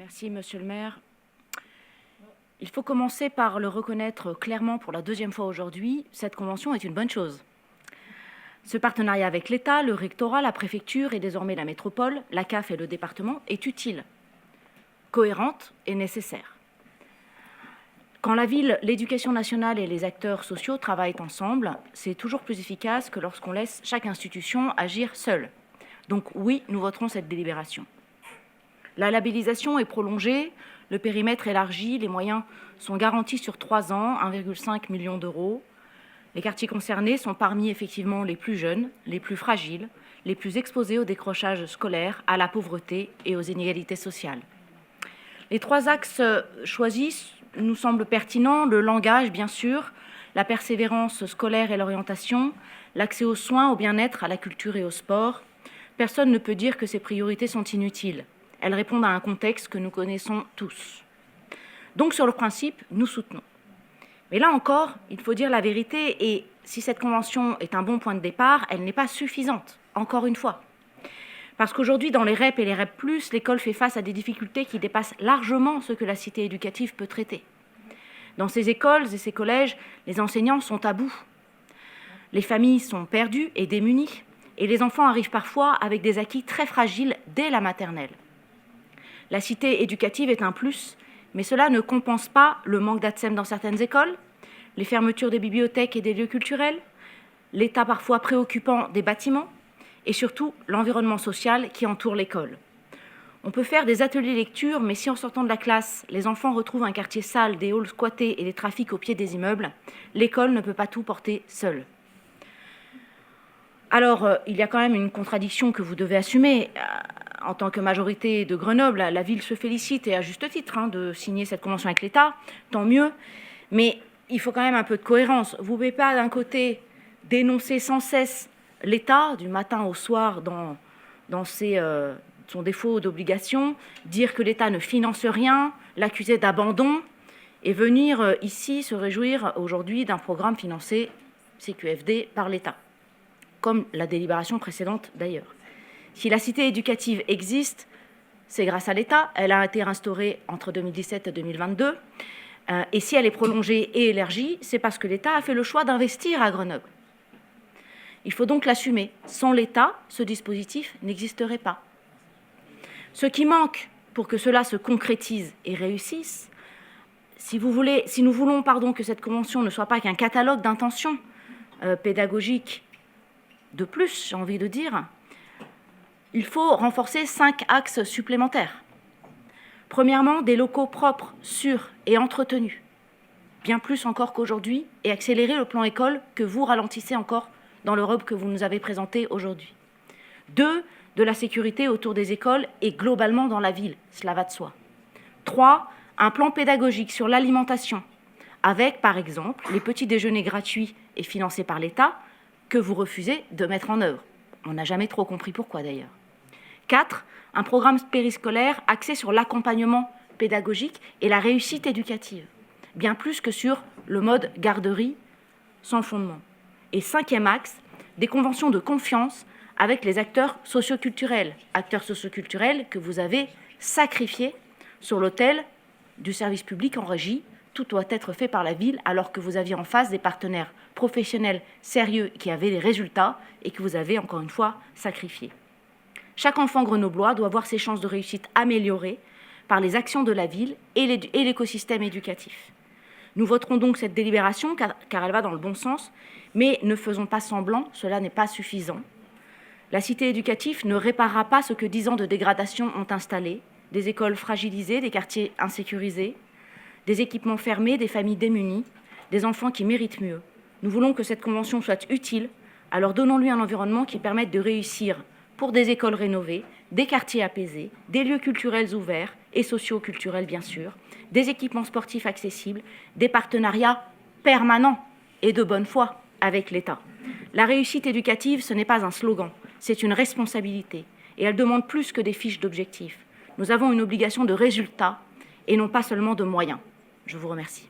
Merci, Monsieur le maire. Il faut commencer par le reconnaître clairement pour la deuxième fois aujourd'hui, cette convention est une bonne chose. Ce partenariat avec l'État, le rectorat, la préfecture et désormais la métropole, la CAF et le département est utile, cohérente et nécessaire. Quand la ville, l'éducation nationale et les acteurs sociaux travaillent ensemble, c'est toujours plus efficace que lorsqu'on laisse chaque institution agir seule. Donc oui, nous voterons cette délibération. La labellisation est prolongée, le périmètre élargi, les moyens sont garantis sur 3 ans, 1,5 million d'euros. Les quartiers concernés sont parmi effectivement les plus jeunes, les plus fragiles, les plus exposés au décrochage scolaire, à la pauvreté et aux inégalités sociales. Les 3 axes choisis nous semblent pertinents, le langage bien sûr, la persévérance scolaire et l'orientation, l'accès aux soins, au bien-être, à la culture et au sport. Personne ne peut dire que ces priorités sont inutiles. Elles répondent à un contexte que nous connaissons tous. Donc sur le principe, nous soutenons. Mais là encore, il faut dire la vérité et si cette convention est un bon point de départ, elle n'est pas suffisante, encore une fois. Parce qu'aujourd'hui, dans les REP et les REP+, l'école fait face à des difficultés qui dépassent largement ce que la cité éducative peut traiter. Dans ces écoles et ces collèges, les enseignants sont à bout. Les familles sont perdues et démunies et les enfants arrivent parfois avec des acquis très fragiles dès la maternelle. La cité éducative est un plus, mais cela ne compense pas le manque d'ATSEM dans certaines écoles, les fermetures des bibliothèques et des lieux culturels, l'état parfois préoccupant des bâtiments et surtout l'environnement social qui entoure l'école. On peut faire des ateliers lecture, mais si en sortant de la classe, les enfants retrouvent un quartier sale, des halls squattés et des trafics au pied des immeubles, l'école ne peut pas tout porter seule. Alors, il y a quand même une contradiction que vous devez assumer. En tant que majorité de Grenoble, la ville se félicite, et à juste titre, de signer cette convention avec l'État, tant mieux. Mais il faut quand même un peu de cohérence. Vous ne pouvez pas, d'un côté, dénoncer sans cesse l'État, du matin au soir, dans son défaut d'obligation, dire que l'État ne finance rien, l'accuser d'abandon, et venir ici se réjouir aujourd'hui d'un programme financé CQFD par l'État, comme la délibération précédente d'ailleurs. Si la cité éducative existe, c'est grâce à l'État. Elle a été instaurée entre 2017 et 2022. Et si elle est prolongée et élargie, c'est parce que l'État a fait le choix d'investir à Grenoble. Il faut donc l'assumer. Sans l'État, ce dispositif n'existerait pas. Ce qui manque pour que cela se concrétise et réussisse, si nous voulons que cette convention ne soit pas qu'un catalogue d'intentions pédagogiques de plus, j'ai envie de dire, il faut renforcer 5 axes supplémentaires. Premièrement, des locaux propres, sûrs et entretenus, bien plus encore qu'aujourd'hui, et accélérer le plan école que vous ralentissez encore dans l'Europe que vous nous avez présenté aujourd'hui. 2, de la sécurité autour des écoles et globalement dans la ville, cela va de soi. 3, un plan pédagogique sur l'alimentation, avec par exemple les petits déjeuners gratuits et financés par l'État que vous refusez de mettre en œuvre. On n'a jamais trop compris pourquoi d'ailleurs. 4, un programme périscolaire axé sur l'accompagnement pédagogique et la réussite éducative, bien plus que sur le mode garderie sans fondement. Et 5e axe, des conventions de confiance avec les acteurs socioculturels que vous avez sacrifiés sur l'autel du service public en régie. Tout doit être fait par la ville alors que vous aviez en face des partenaires professionnels sérieux qui avaient des résultats et que vous avez encore une fois sacrifiés. Chaque enfant grenoblois doit voir ses chances de réussite améliorées par les actions de la ville et l'écosystème éducatif. Nous voterons donc cette délibération car elle va dans le bon sens, mais ne faisons pas semblant, cela n'est pas suffisant. La cité éducative ne réparera pas ce que 10 ans de dégradation ont installé, des écoles fragilisées, des quartiers insécurisés, des équipements fermés, des familles démunies, des enfants qui méritent mieux. Nous voulons que cette convention soit utile, alors donnons-lui un environnement qui permette de réussir pour des écoles rénovées, des quartiers apaisés, des lieux culturels ouverts et socio-culturels bien sûr, des équipements sportifs accessibles, des partenariats permanents et de bonne foi avec l'État. La réussite éducative, ce n'est pas un slogan, c'est une responsabilité et elle demande plus que des fiches d'objectifs. Nous avons une obligation de résultat et non pas seulement de moyens. Je vous remercie.